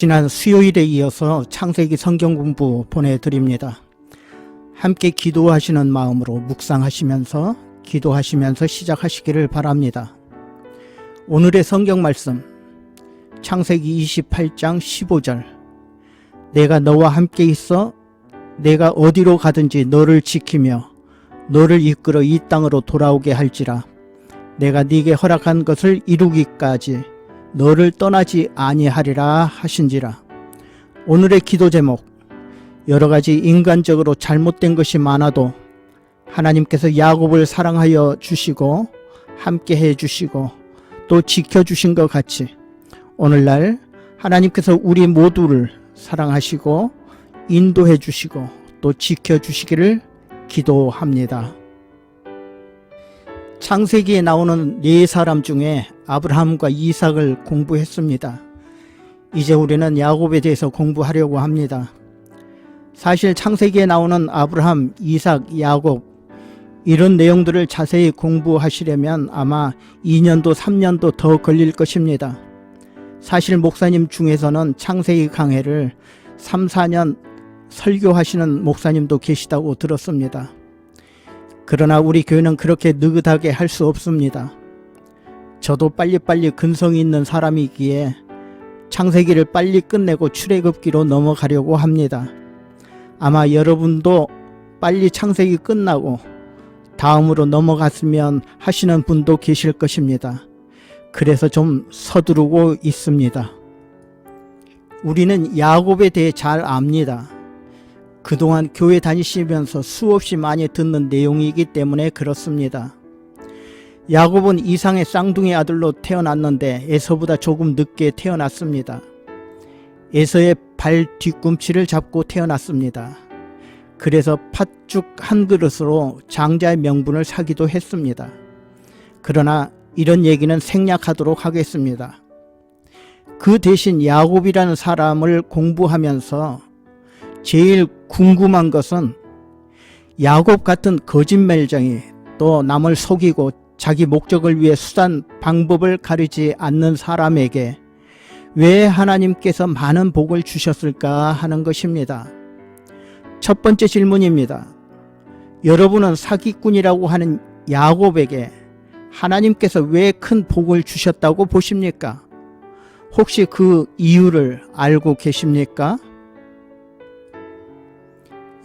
지난 수요일에 이어서 창세기 성경 공부 보내드립니다. 함께 기도하시는 마음으로 묵상하시면서 기도하시면서 시작하시기를 바랍니다. 오늘의 성경 말씀 창세기 28장 15절. 내가 너와 함께 있어 내가 어디로 가든지 너를 지키며 너를 이끌어 이 땅으로 돌아오게 할지라. 내가 네게 허락한 것을 이루기까지 너를 떠나지 아니하리라 하신지라. 오늘의 기도 제목, 여러 가지 인간적으로 잘못된 것이 많아도 하나님께서 야곱을 사랑하여 주시고 함께 해 주시고 또 지켜주신 것 같이 오늘날 하나님께서 우리 모두를 사랑하시고 인도해 주시고 또 지켜주시기를 기도합니다. 창세기에 나오는 네 사람 중에 아브라함과 이삭을 공부했습니다. 이제 우리는 야곱에 대해서 공부하려고 합니다. 사실 창세기에 나오는 아브라함, 이삭, 야곱 이런 내용들을 자세히 공부하시려면 아마 2년도 3년도 더 걸릴 것입니다. 사실 목사님 중에서는 창세기 강해를 3, 4년 설교하시는 목사님도 계시다고 들었습니다. 그러나 우리 교회는 그렇게 느긋하게 할 수 없습니다. 저도 빨리빨리 근성이 있는 사람이기에 창세기를 빨리 끝내고 출애굽기로 넘어가려고 합니다. 아마 여러분도 빨리 창세기 끝나고 다음으로 넘어갔으면 하시는 분도 계실 것입니다. 그래서 좀 서두르고 있습니다. 우리는 야곱에 대해 잘 압니다. 그동안 교회 다니시면서 수없이 많이 듣는 내용이기 때문에 그렇습니다. 야곱은 이상의 쌍둥이 아들로 태어났는데 에서보다 조금 늦게 태어났습니다. 에서의 발 뒤꿈치를 잡고 태어났습니다. 그래서 팥죽 한 그릇으로 장자의 명분을 사기도 했습니다. 그러나 이런 얘기는 생략하도록 하겠습니다. 그 대신 야곱이라는 사람을 공부하면서 제일 궁금한 것은 야곱 같은 거짓말쟁이 또 남을 속이고 자기 목적을 위해 수단 방법을 가리지 않는 사람에게 왜 하나님께서 많은 복을 주셨을까 하는 것입니다. 첫 번째 질문입니다. 여러분은 사기꾼이라고 하는 야곱에게 하나님께서 왜 큰 복을 주셨다고 보십니까? 혹시 그 이유를 알고 계십니까?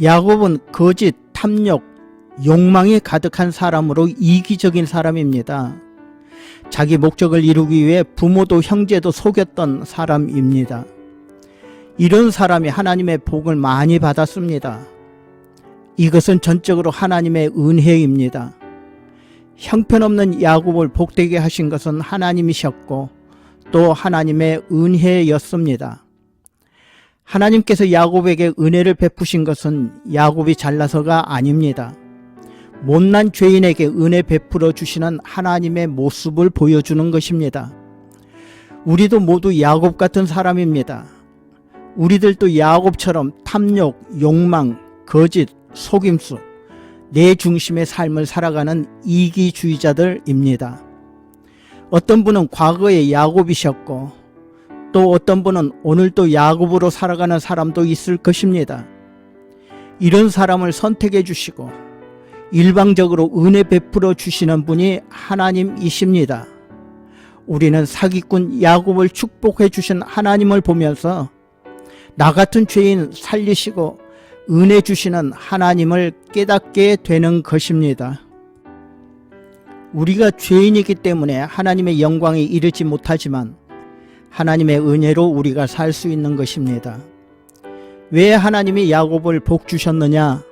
야곱은 거짓, 탐욕, 욕망이 가득한 사람으로 이기적인 사람입니다. 자기 목적을 이루기 위해 부모도 형제도 속였던 사람입니다. 이런 사람이 하나님의 복을 많이 받았습니다. 이것은 전적으로 하나님의 은혜입니다. 형편없는 야곱을 복되게 하신 것은 하나님이셨고 또 하나님의 은혜였습니다. 하나님께서 야곱에게 은혜를 베푸신 것은 야곱이 잘나서가 아닙니다. 못난 죄인에게 은혜 베풀어 주시는 하나님의 모습을 보여주는 것입니다. 우리도 모두 야곱 같은 사람입니다. 우리들도 야곱처럼 탐욕, 욕망, 거짓, 속임수, 내 중심의 삶을 살아가는 이기주의자들입니다. 어떤 분은 과거에 야곱이셨고 또 어떤 분은 오늘도 야곱으로 살아가는 사람도 있을 것입니다. 이런 사람을 선택해 주시고 일방적으로 은혜 베풀어 주시는 분이 하나님이십니다. 우리는 사기꾼 야곱을 축복해 주신 하나님을 보면서 나 같은 죄인 살리시고 은혜 주시는 하나님을 깨닫게 되는 것입니다. 우리가 죄인이기 때문에 하나님의 영광에 이르지 못하지만 하나님의 은혜로 우리가 살 수 있는 것입니다. 왜 하나님이 야곱을 복 주셨느냐?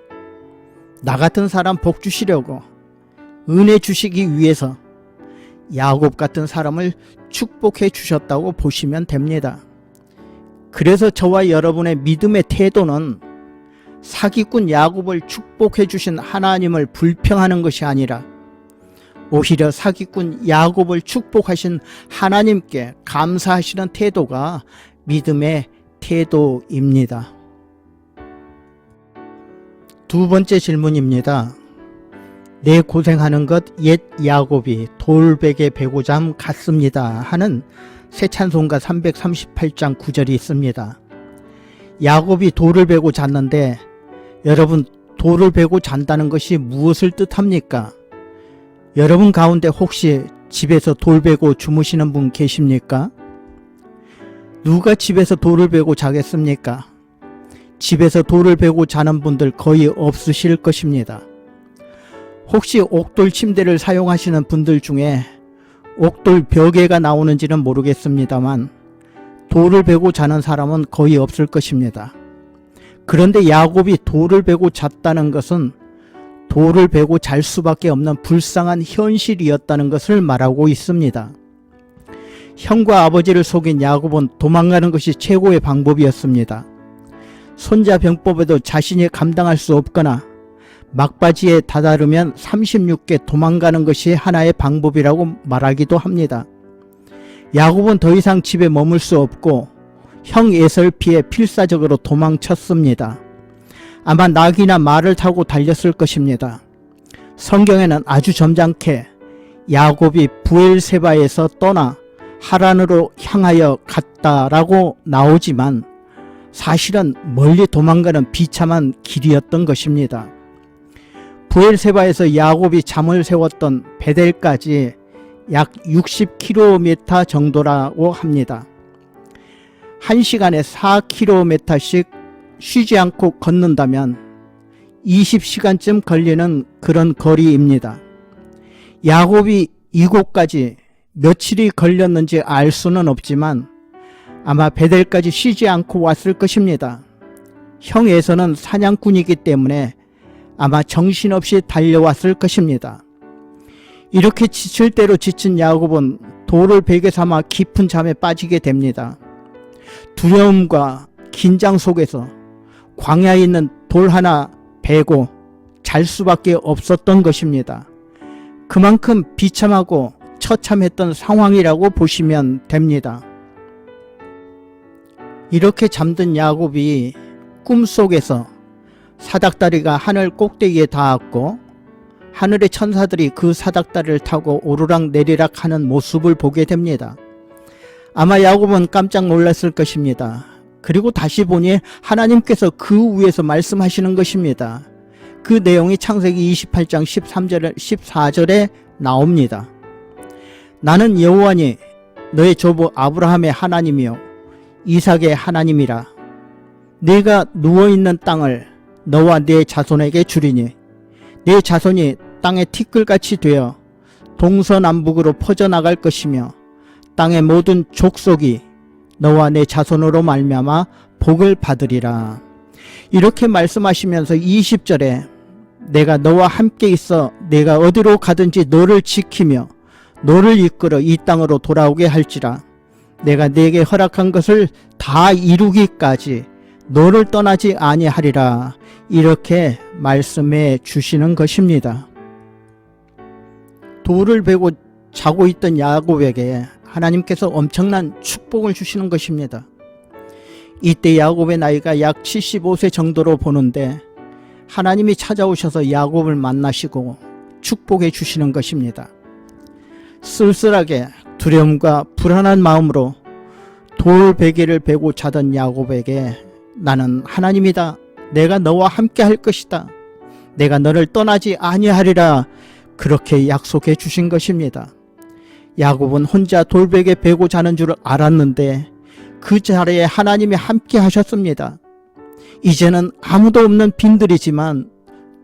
나 같은 사람 복 주시려고 은혜 주시기 위해서 야곱 같은 사람을 축복해 주셨다고 보시면 됩니다. 그래서 저와 여러분의 믿음의 태도는 사기꾼 야곱을 축복해 주신 하나님을 불평하는 것이 아니라 오히려 사기꾼 야곱을 축복하신 하나님께 감사하시는 태도가 믿음의 태도입니다. 두 번째 질문입니다. 내 고생하는 것 옛 야곱이 돌베개 베고잠 같습니다 하는 새 찬송가 338장 9절이 있습니다. 야곱이 돌을 베고 잤는데 여러분, 돌을 베고 잔다는 것이 무엇을 뜻합니까? 여러분 가운데 혹시 집에서 돌 베고 주무시는 분 계십니까? 누가 집에서 돌을 베고 자겠습니까? 집에서 돌을 베고 자는 분들 거의 없으실 것입니다. 혹시 옥돌 침대를 사용하시는 분들 중에 옥돌 벽에가 나오는지는 모르겠습니다만 돌을 베고 자는 사람은 거의 없을 것입니다. 그런데 야곱이 돌을 베고 잤다는 것은 돌을 베고 잘 수밖에 없는 불쌍한 현실이었다는 것을 말하고 있습니다. 형과 아버지를 속인 야곱은 도망가는 것이 최고의 방법이었습니다. 손자병법에도 자신이 감당할 수 없거나 막바지에 다다르면 36개 도망가는 것이 하나의 방법이라고 말하기도 합니다. 야곱은 더 이상 집에 머물 수 없고 형 에서를 피해 필사적으로 도망쳤습니다. 아마 낙이나 말을 타고 달렸을 것입니다. 성경에는 아주 점잖게 야곱이 부엘세바에서 떠나 하란으로 향하여 갔다라고 나오지만 사실은 멀리 도망가는 비참한 길이었던 것입니다. 부엘세바에서 야곱이 잠을 세웠던 베델까지 약 60km 정도라고 합니다. 1시간에 4km씩 쉬지 않고 걷는다면 20시간쯤 걸리는 그런 거리입니다. 야곱이 이곳까지 며칠이 걸렸는지 알 수는 없지만 아마 베델까지 쉬지 않고 왔을 것입니다. 형 에서는 사냥꾼이기 때문에 아마 정신없이 달려왔을 것입니다. 이렇게 지칠 대로 지친 야곱은 돌을 베개 삼아 깊은 잠에 빠지게 됩니다. 두려움과 긴장 속에서 광야에 있는 돌 하나 베고 잘 수밖에 없었던 것입니다. 그만큼 비참하고 처참했던 상황이라고 보시면 됩니다. 이렇게 잠든 야곱이 꿈속에서 사닥다리가 하늘 꼭대기에 닿았고 하늘의 천사들이 그 사닥다리를 타고 오르락 내리락 하는 모습을 보게 됩니다. 아마 야곱은 깜짝 놀랐을 것입니다. 그리고 다시 보니 하나님께서 그 위에서 말씀하시는 것입니다. 그 내용이 창세기 28장 14절에 나옵니다. 나는 여호와니 너의 조부 아브라함의 하나님이요 이삭의 하나님이라. 네가 누워있는 땅을 너와 네 자손에게 주리니 네 자손이 땅의 티끌같이 되어 동서남북으로 퍼져나갈 것이며 땅의 모든 족속이 너와 내 자손으로 말미암아 복을 받으리라. 이렇게 말씀하시면서 20절에 내가 너와 함께 있어 내가 어디로 가든지 너를 지키며 너를 이끌어 이 땅으로 돌아오게 할지라. 내가 네게 허락한 것을 다 이루기까지 너를 떠나지 아니하리라. 이렇게 말씀해 주시는 것입니다. 돌을 베고 자고 있던 야곱에게 하나님께서 엄청난 축복을 주시는 것입니다. 이때 야곱의 나이가 약 75세 정도로 보는데 하나님이 찾아오셔서 야곱을 만나시고 축복해 주시는 것입니다. 쓸쓸하게 두려움과 불안한 마음으로 돌 베개를 베고 자던 야곱에게 나는 하나님이다. 내가 너와 함께 할 것이다. 내가 너를 떠나지 아니하리라. 그렇게 약속해 주신 것입니다. 야곱은 혼자 돌베개 베고 자는 줄 알았는데 그 자리에 하나님이 함께 하셨습니다. 이제는 아무도 없는 빈들이지만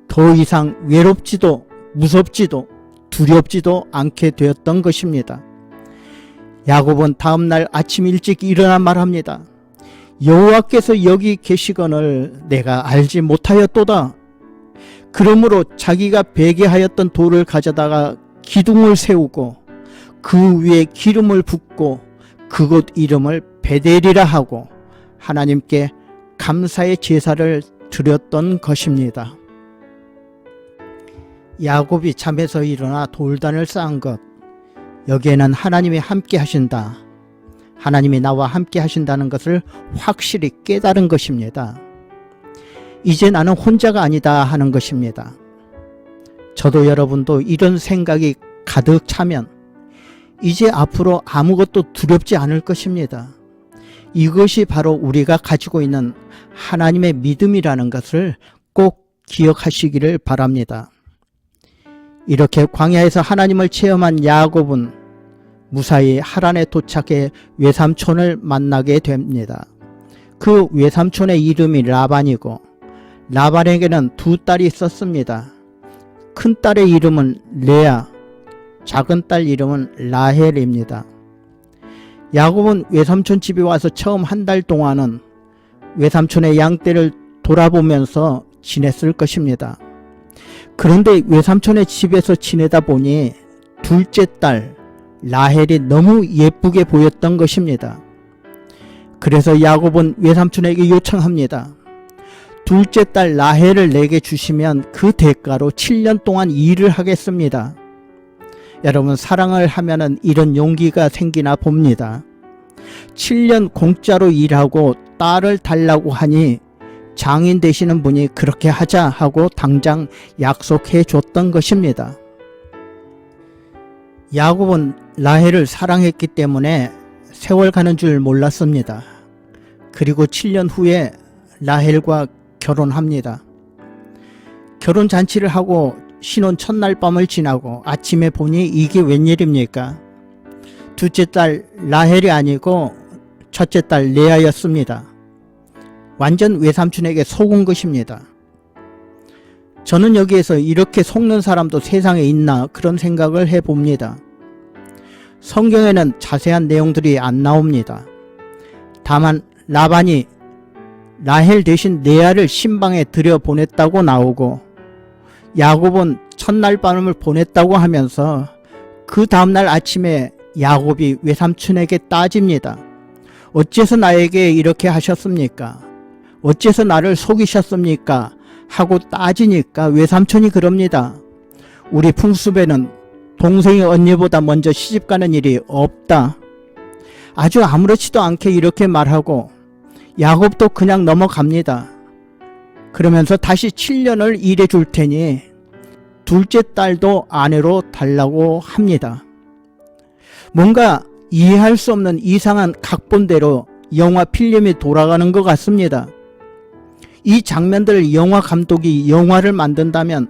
더 이상 외롭지도 무섭지도 두렵지도 않게 되었던 것입니다. 야곱은 다음날 아침 일찍 일어나 말합니다. 여호와께서 여기 계시거늘 내가 알지 못하였도다. 그러므로 자기가 베개하였던 돌을 가져다가 기둥을 세우고 그 위에 기름을 붓고 그곳 이름을 베델이라 하고 하나님께 감사의 제사를 드렸던 것입니다. 야곱이 잠에서 일어나 돌단을 쌓은 것, 여기에는 하나님이 함께 하신다. 하나님이 나와 함께 하신다는 것을 확실히 깨달은 것입니다. 이제 나는 혼자가 아니다 하는 것입니다. 저도 여러분도 이런 생각이 가득 차면 이제 앞으로 아무것도 두렵지 않을 것입니다. 이것이 바로 우리가 가지고 있는 하나님의 믿음이라는 것을 꼭 기억하시기를 바랍니다. 이렇게 광야에서 하나님을 체험한 야곱은 무사히 하란에 도착해 외삼촌을 만나게 됩니다. 그 외삼촌의 이름이 라반이고 라반에게는 두 딸이 있었습니다. 큰 딸의 이름은 레아, 작은 딸 이름은 라헬입니다. 야곱은 외삼촌 집에 와서 처음 한 달 동안은 외삼촌의 양떼를 돌아보면서 지냈을 것입니다. 그런데 외삼촌의 집에서 지내다 보니 둘째 딸 라헬이 너무 예쁘게 보였던 것입니다. 그래서 야곱은 외삼촌에게 요청합니다. 둘째 딸 라헬을 내게 주시면 그 대가로 7년 동안 일을 하겠습니다. 여러분, 사랑을 하면은 이런 용기가 생기나 봅니다. 7년 공짜로 일하고 딸을 달라고 하니 장인 되시는 분이 그렇게 하자 하고 당장 약속해 줬던 것입니다. 야곱은 라헬을 사랑했기 때문에 세월 가는 줄 몰랐습니다. 그리고 7년 후에 라헬과 결혼합니다. 결혼 잔치를 하고 신혼 첫날 밤을 지나고 아침에 보니 이게 웬일입니까? 둘째 딸 라헬이 아니고 첫째 딸 레아였습니다. 완전 외삼촌에게 속은 것입니다. 저는 여기에서 이렇게 속는 사람도 세상에 있나 그런 생각을 해봅니다. 성경에는 자세한 내용들이 안 나옵니다. 다만 라반이 라헬 대신 레아를 신방에 들여보냈다고 나오고 야곱은 첫날 밤을 보냈다고 하면서 그 다음날 아침에 야곱이 외삼촌에게 따집니다. 어째서 나에게 이렇게 하셨습니까? 어째서 나를 속이셨습니까? 하고 따지니까 외삼촌이 그럽니다. 우리 풍습에는 동생이 언니보다 먼저 시집가는 일이 없다. 아주 아무렇지도 않게 이렇게 말하고 야곱도 그냥 넘어갑니다. 그러면서 다시 7년을 일해 줄 테니 둘째 딸도 아내로 달라고 합니다. 뭔가 이해할 수 없는 이상한 각본대로 영화 필름이 돌아가는 것 같습니다. 이 장면들을 영화 감독이 영화를 만든다면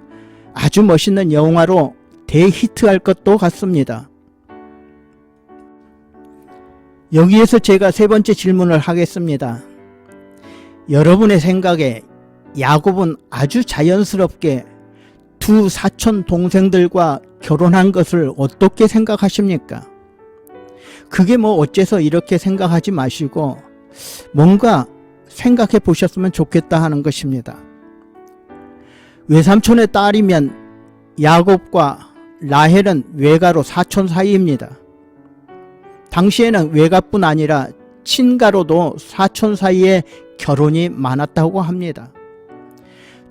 아주 멋있는 영화로 대히트할 것도 같습니다. 여기에서 제가 세 번째 질문을 하겠습니다. 여러분의 생각에 야곱은 아주 자연스럽게 두 사촌 동생들과 결혼한 것을 어떻게 생각하십니까? 그게 뭐 어째서 이렇게 생각하지 마시고 뭔가 생각해 보셨으면 좋겠다 하는 것입니다. 외삼촌의 딸이면 야곱과 라헬은 외가로 사촌 사이입니다. 당시에는 외가뿐 아니라 친가로도 사촌 사이에 결혼이 많았다고 합니다.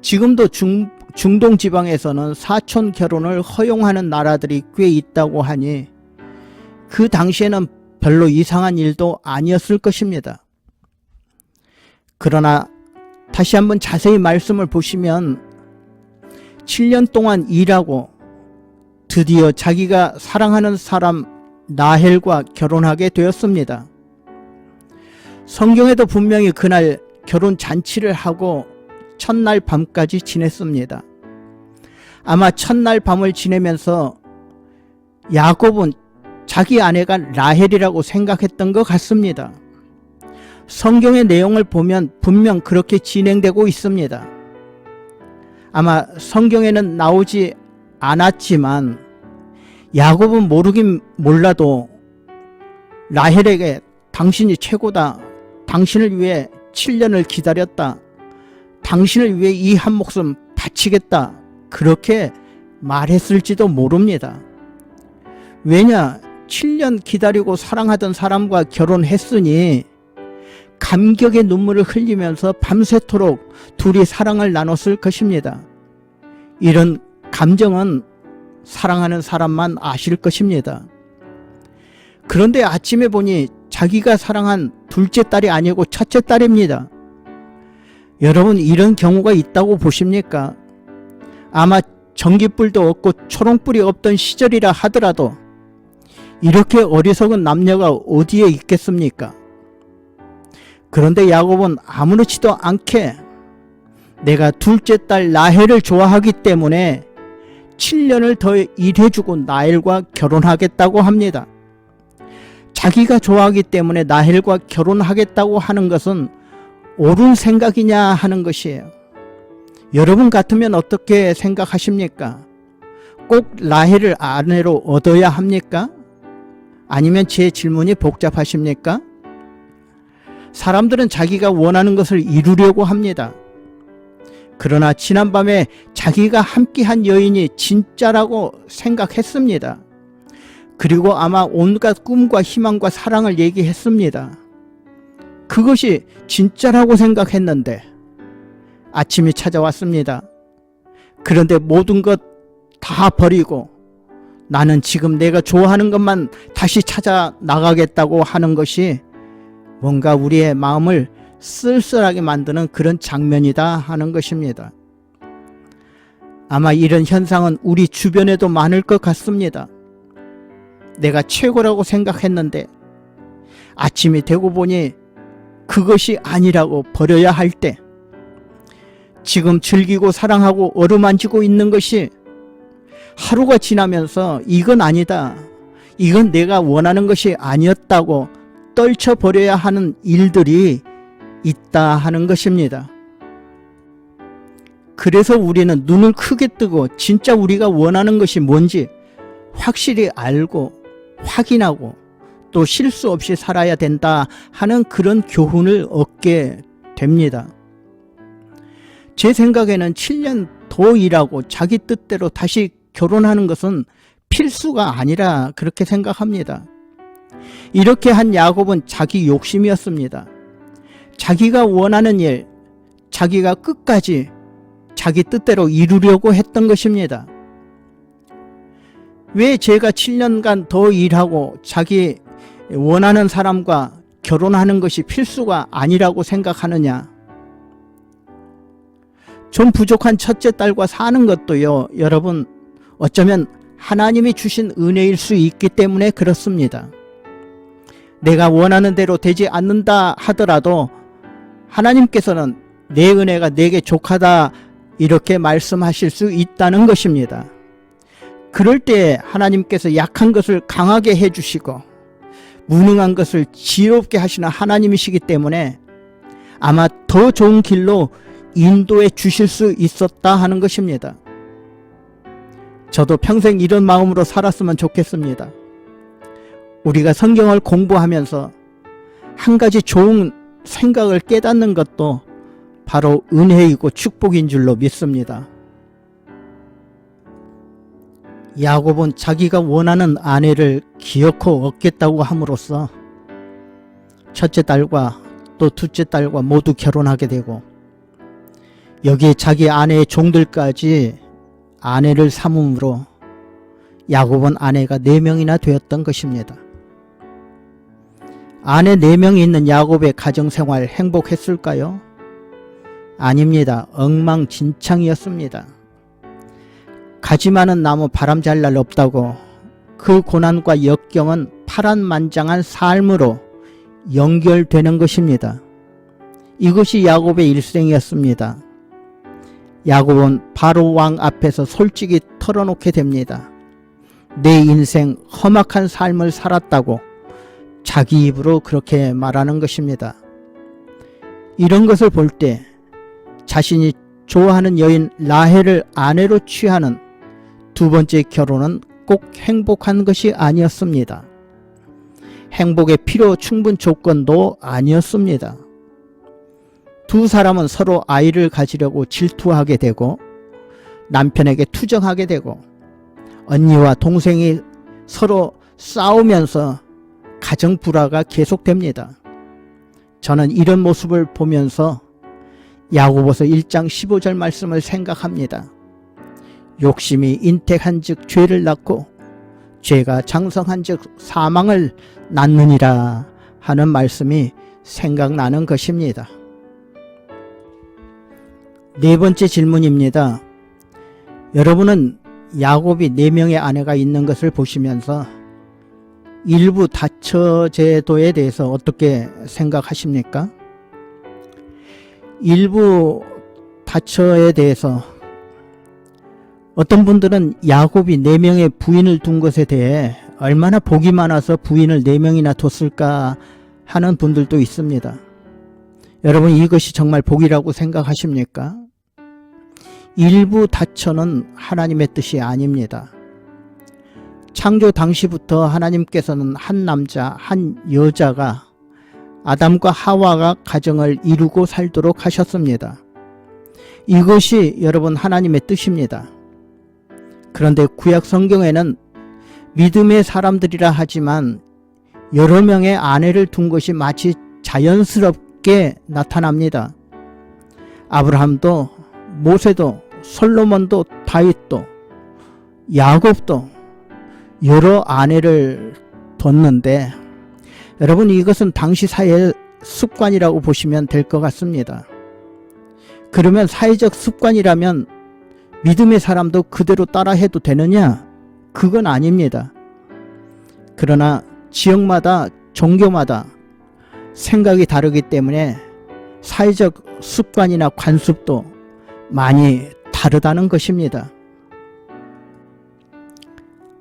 지금도 중동 지방에서는 사촌 결혼을 허용하는 나라들이 꽤 있다고 하니 그 당시에는 별로 이상한 일도 아니었을 것입니다. 그러나 다시 한번 자세히 말씀을 보시면 7년 동안 일하고 드디어 자기가 사랑하는 사람 라헬과 결혼하게 되었습니다. 성경에도 분명히 그날 결혼 잔치를 하고 첫날 밤까지 지냈습니다. 아마 첫날 밤을 지내면서 야곱은 자기 아내가 라헬이라고 생각했던 것 같습니다. 성경의 내용을 보면 분명 그렇게 진행되고 있습니다. 아마 성경에는 나오지 않았지만 야곱은 모르긴 몰라도 라헬에게 당신이 최고다. 당신을 위해 7년을 기다렸다. 당신을 위해 이 한 목숨 바치겠다. 그렇게 말했을지도 모릅니다. 왜냐? 7년 기다리고 사랑하던 사람과 결혼했으니 감격의 눈물을 흘리면서 밤새도록 둘이 사랑을 나눴을 것입니다. 이런 감정은 사랑하는 사람만 아실 것입니다. 그런데 아침에 보니 자기가 사랑한 둘째 딸이 아니고 첫째 딸입니다. 여러분, 이런 경우가 있다고 보십니까? 아마 전기불도 없고 초롱불이 없던 시절이라 하더라도 이렇게 어리석은 남녀가 어디에 있겠습니까? 그런데 야곱은 아무렇지도 않게 내가 둘째 딸 라헬을 좋아하기 때문에 7년을 더 일해주고 라헬과 결혼하겠다고 합니다. 자기가 좋아하기 때문에 라헬과 결혼하겠다고 하는 것은 옳은 생각이냐 하는 것이에요. 여러분 같으면 어떻게 생각하십니까? 꼭 라헬을 아내로 얻어야 합니까? 아니면 제 질문이 복잡하십니까? 사람들은 자기가 원하는 것을 이루려고 합니다. 그러나 지난밤에 자기가 함께한 여인이 진짜라고 생각했습니다. 그리고 아마 온갖 꿈과 희망과 사랑을 얘기했습니다. 그것이 진짜라고 생각했는데 아침이 찾아왔습니다. 그런데 모든 것 다 버리고 나는 지금 내가 좋아하는 것만 다시 찾아 나가겠다고 하는 것이 뭔가 우리의 마음을 쓸쓸하게 만드는 그런 장면이다 하는 것입니다. 아마 이런 현상은 우리 주변에도 많을 것 같습니다. 내가 최고라고 생각했는데 아침이 되고 보니 그것이 아니라고 버려야 할 때, 지금 즐기고 사랑하고 어루만지고 있는 것이 하루가 지나면서 이건 아니다, 이건 내가 원하는 것이 아니었다고 떨쳐버려야 하는 일들이 있다 하는 것입니다. 그래서 우리는 눈을 크게 뜨고 진짜 우리가 원하는 것이 뭔지 확실히 알고 확인하고 또 실수 없이 살아야 된다 하는 그런 교훈을 얻게 됩니다. 제 생각에는 7년 더 일하고 자기 뜻대로 다시 결혼하는 것은 필수가 아니라 그렇게 생각합니다. 이렇게 한 야곱은 자기 욕심이었습니다. 자기가 원하는 일, 자기가 끝까지 자기 뜻대로 이루려고 했던 것입니다. 왜 제가 7년간 더 일하고 자기 원하는 사람과 결혼하는 것이 필수가 아니라고 생각하느냐? 좀 부족한 첫째 딸과 사는 것도요, 여러분, 어쩌면 하나님이 주신 은혜일 수 있기 때문에 그렇습니다. 내가 원하는 대로 되지 않는다 하더라도 하나님께서는 내 은혜가 내게 족하다 이렇게 말씀하실 수 있다는 것입니다. 그럴 때 하나님께서 약한 것을 강하게 해주시고 무능한 것을 지혜롭게 하시는 하나님이시기 때문에 아마 더 좋은 길로 인도해 주실 수 있었다 하는 것입니다. 저도 평생 이런 마음으로 살았으면 좋겠습니다. 우리가 성경을 공부하면서 한 가지 좋은 생각을 깨닫는 것도 바로 은혜이고 축복인 줄로 믿습니다. 야곱은 자기가 원하는 아내를 기어코 얻겠다고 함으로써 첫째 딸과 또 둘째 딸과 모두 결혼하게 되고 여기에 자기 아내의 종들까지 아내를 삼음으로 야곱은 아내가 4명이나 되었던 것입니다. 아내 4명이 있는 야곱의 가정생활 행복했을까요? 아닙니다. 엉망진창이었습니다. 가지 많은 나무 바람 잘 날 없다고 그 고난과 역경은 파란만장한 삶으로 연결되는 것입니다. 이것이 야곱의 일생이었습니다. 야곱은 바로 왕 앞에서 솔직히 털어놓게 됩니다. 내 인생 험악한 삶을 살았다고 자기 입으로 그렇게 말하는 것입니다. 이런 것을 볼 때 자신이 좋아하는 여인 라헬을 아내로 취하는 두 번째 결혼은 꼭 행복한 것이 아니었습니다. 행복의 필요 충분 조건도 아니었습니다. 두 사람은 서로 아이를 가지려고 질투하게 되고 남편에게 투정하게 되고 언니와 동생이 서로 싸우면서 가정 불화가 계속됩니다. 저는 이런 모습을 보면서 야고보서 1장 15절 말씀을 생각합니다. 욕심이 인택한 즉 죄를 낳고 죄가 장성한 즉 사망을 낳느니라 하는 말씀이 생각나는 것입니다. 네 번째 질문입니다. 여러분은 야곱이 4명의 아내가 있는 것을 보시면서 일부 다처 제도에 대해서 어떻게 생각하십니까? 일부 다처에 대해서 어떤 분들은 야곱이 4명의 부인을 둔 것에 대해 얼마나 복이 많아서 부인을 4명이나 뒀을까 하는 분들도 있습니다. 여러분, 이것이 정말 복이라고 생각하십니까? 일부 다처는 하나님의 뜻이 아닙니다. 창조 당시부터 하나님께서는 한 남자, 한 여자가 아담과 하와가 가정을 이루고 살도록 하셨습니다. 이것이 여러분 하나님의 뜻입니다. 그런데 구약 성경에는 믿음의 사람들이라 하지만 여러 명의 아내를 둔 것이 마치 자연스럽게 나타납니다. 아브라함도 모세도 솔로몬도 다윗도 야곱도 여러 아내를 뒀는데 여러분, 이것은 당시 사회의 습관이라고 보시면 될 것 같습니다. 그러면 사회적 습관이라면 믿음의 사람도 그대로 따라해도 되느냐? 그건 아닙니다. 그러나 지역마다 종교마다 생각이 다르기 때문에 사회적 습관이나 관습도 많이 다르다는 것입니다.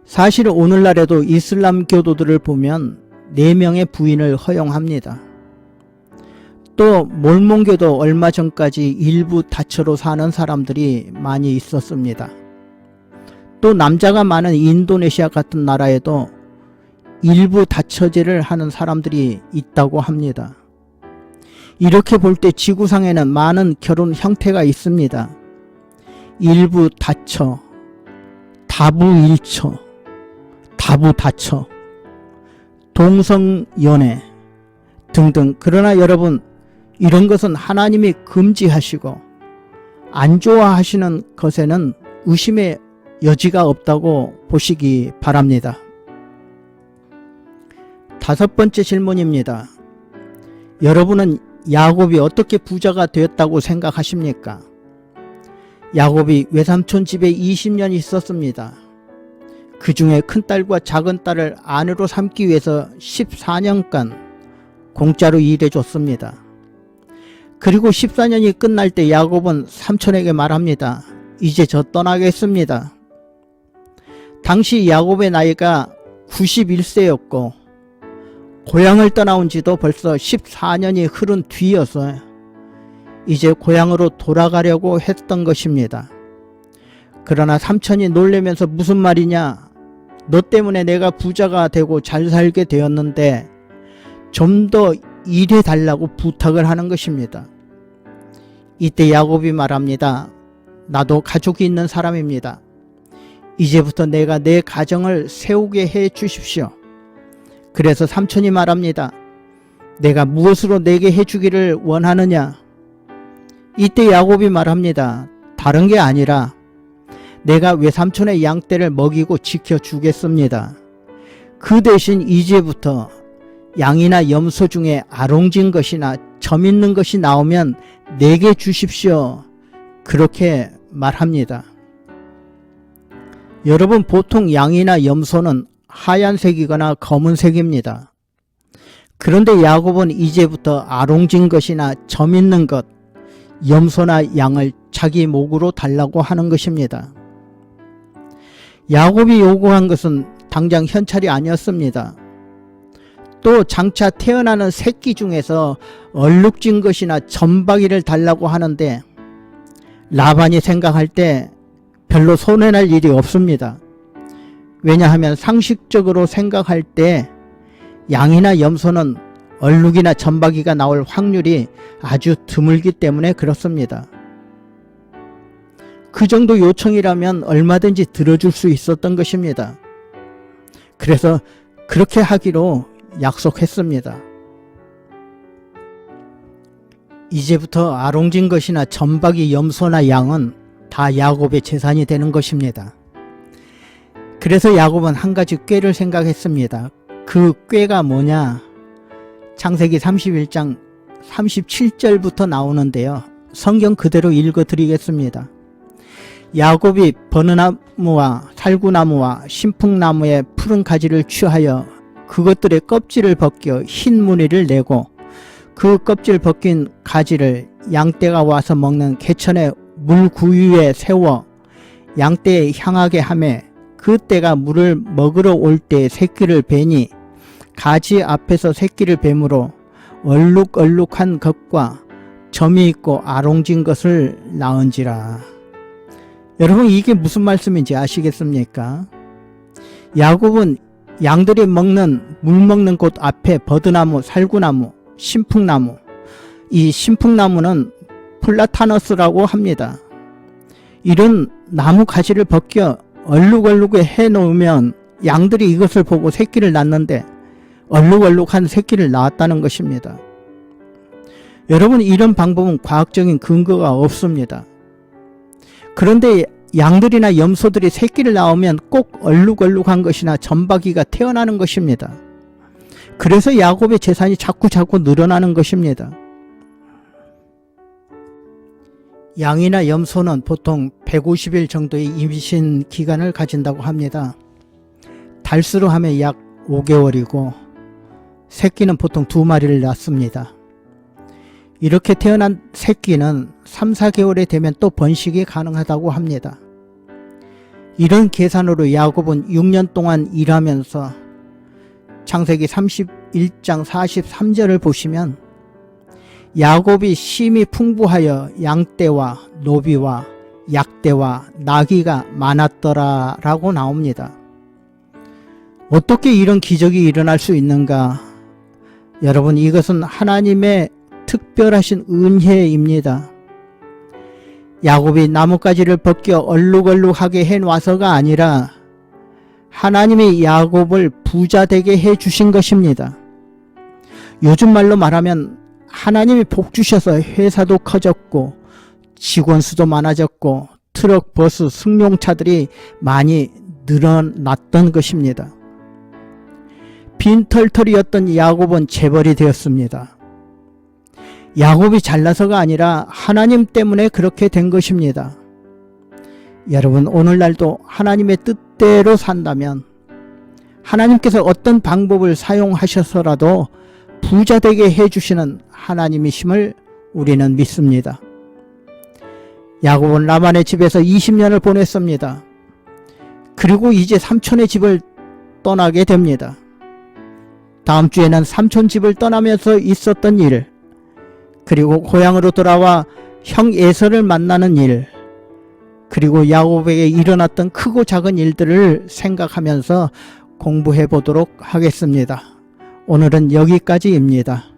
사실 오늘날에도 이슬람 교도들을 보면 4명의 부인을 허용합니다. 또 몰몬교도 얼마 전까지 일부 다처로 사는 사람들이 많이 있었습니다. 또 남자가 많은 인도네시아 같은 나라에도 일부 다처제를 하는 사람들이 있다고 합니다. 이렇게 볼 때 지구상에는 많은 결혼 형태가 있습니다. 일부 다처, 다부일처, 다부다처, 동성연애 등등. 그러나 여러분, 이런 것은 하나님이 금지하시고 안 좋아하시는 것에는 의심의 여지가 없다고 보시기 바랍니다. 5번째 질문입니다. 여러분은 야곱이 어떻게 부자가 되었다고 생각하십니까? 야곱이 외삼촌 집에 20년 있었습니다. 그 중에 큰딸과 작은딸을 아내로 삼기 위해서 14년간 공짜로 일해줬습니다. 그리고 14년이 끝날 때 야곱은 삼촌에게 말합니다. 이제 저 떠나겠습니다. 당시 야곱의 나이가 91세였고 고향을 떠나온 지도 벌써 14년이 흐른 뒤여서 이제 고향으로 돌아가려고 했던 것입니다. 그러나 삼촌이 놀라면서 무슨 말이냐? 너 때문에 내가 부자가 되고 잘 살게 되었는데 좀 더 일해달라고 부탁을 하는 것입니다. 이때 야곱이 말합니다. 나도 가족이 있는 사람입니다. 이제부터 내가 내 가정을 세우게 해 주십시오. 그래서 삼촌이 말합니다. 내가 무엇으로 내게 해주기를 원하느냐? 이때 야곱이 말합니다. 다른 게 아니라 내가 외삼촌의 양떼를 먹이고 지켜주겠습니다. 그 대신 이제부터 양이나 염소 중에 아롱진 것이나 점 있는 것이 나오면 내게 주십시오. 그렇게 말합니다. 여러분, 보통 양이나 염소는 하얀색이거나 검은색입니다. 그런데 야곱은 이제부터 아롱진 것이나 점 있는 것, 염소나 양을 자기 목으로 달라고 하는 것입니다. 야곱이 요구한 것은 당장 현찰이 아니었습니다. 또 장차 태어나는 새끼 중에서 얼룩진 것이나 점박이를 달라고 하는데 라반이 생각할 때 별로 손해날 일이 없습니다. 왜냐하면 상식적으로 생각할 때 양이나 염소는 얼룩이나 점박이가 나올 확률이 아주 드물기 때문에 그렇습니다. 그 정도 요청이라면 얼마든지 들어줄 수 있었던 것입니다. 그래서 그렇게 하기로 약속했습니다. 이제부터 아롱진 것이나 점박이, 염소나 양은 다 야곱의 재산이 되는 것입니다. 그래서 야곱은 한 가지 꾀를 생각했습니다. 그 꾀가 뭐냐? 창세기 31장 37절부터 나오는데요. 성경 그대로 읽어드리겠습니다. 야곱이 버느나무와 살구나무와 신풍나무의 푸른 가지를 취하여 그것들의 껍질을 벗겨 흰 무늬를 내고 그 껍질 벗긴 가지를 양떼가 와서 먹는 개천의 물구유에 세워 양떼에 향하게 하매 그 떼가 물을 먹으러 올 때 새끼를 베니 가지 앞에서 새끼를 뱀으로 얼룩얼룩한 것과 점이 있고 아롱진 것을 낳은지라. 여러분, 이게 무슨 말씀인지 아시겠습니까? 야곱은 양들이 먹는 물 먹는 곳 앞에 버드나무, 살구나무, 신풍나무, 이 신풍나무는 플라타너스라고 합니다. 이런 나무 가지를 벗겨 얼룩얼룩에 해 놓으면 양들이 이것을 보고 새끼를 낳는데 얼룩얼룩한 새끼를 낳았다는 것입니다. 여러분, 이런 방법은 과학적인 근거가 없습니다. 그런데 양들이나 염소들이 새끼를 낳으면 꼭 얼룩얼룩한 것이나 점박이가 태어나는 것입니다. 그래서 야곱의 재산이 자꾸 늘어나는 것입니다. 양이나 염소는 보통 150일 정도의 임신 기간을 가진다고 합니다. 달수로 하면 약 5개월이고 새끼는 보통 2마리를 낳습니다. 이렇게 태어난 새끼는 3, 4개월이 되면 또 번식이 가능하다고 합니다. 이런 계산으로 야곱은 6년 동안 일하면서 창세기 31장 43절을 보시면 야곱이 심히 풍부하여 양떼와 노비와 약떼와 나귀가 많았더라 라고 나옵니다. 어떻게 이런 기적이 일어날 수 있는가? 여러분, 이것은 하나님의 특별하신 은혜입니다. 야곱이 나뭇가지를 벗겨 얼룩얼룩하게 해놔서가 아니라 하나님이 야곱을 부자 되게 해주신 것입니다. 요즘 말로 말하면 하나님이 복 주셔서 회사도 커졌고 직원 수도 많아졌고 트럭, 버스, 승용차들이 많이 늘어났던 것입니다. 빈털털이었던 야곱은 재벌이 되었습니다. 야곱이 잘나서가 아니라 하나님 때문에 그렇게 된 것입니다. 여러분, 오늘날도 하나님의 뜻대로 산다면 하나님께서 어떤 방법을 사용하셔서라도 부자 되게 해주시는 하나님이심을 우리는 믿습니다. 야곱은 라반의 집에서 20년을 보냈습니다. 그리고 이제 삼촌의 집을 떠나게 됩니다. 다음 주에는 삼촌 집을 떠나면서 있었던 일, 그리고 고향으로 돌아와 형 에서를 만나는 일, 그리고 야곱에게 일어났던 크고 작은 일들을 생각하면서 공부해 보도록 하겠습니다. 오늘은 여기까지입니다.